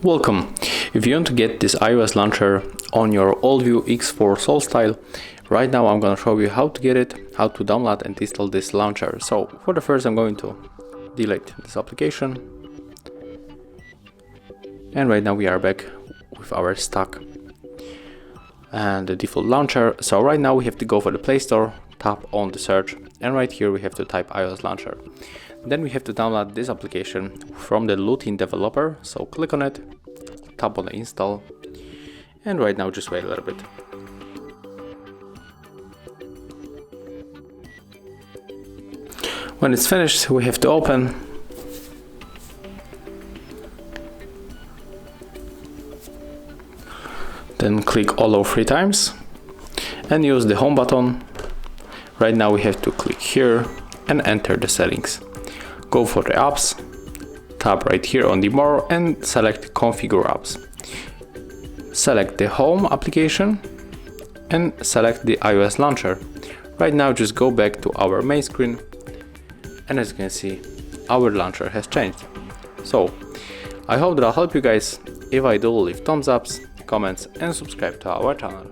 Welcome! If you want to get this iOS launcher on your ALLVIEW X4 Soul Style, right now I'm going to show you how to get it, how to download and install this launcher. So for the first I'm going to delete this application. And right now we are back with our stock and the default launcher. So right now we have to go for the Play Store, tap on the search, and right here we have to type iOS launcher. Then we have to download this application from the Lutin developer. So click on it, tap on the install, and right now just wait a little bit. When it's finished, we have to open. Then click allow 3 times and use the home button. Right now we have to click here and enter the settings. Go for the apps, tap right here on the more and select configure apps. Select the home application and select the iOS launcher. Right now just go back to our main screen, and as you can see our launcher has changed. So I hope that I'll help you guys. If I do, leave thumbs ups, comments and subscribe to our channel.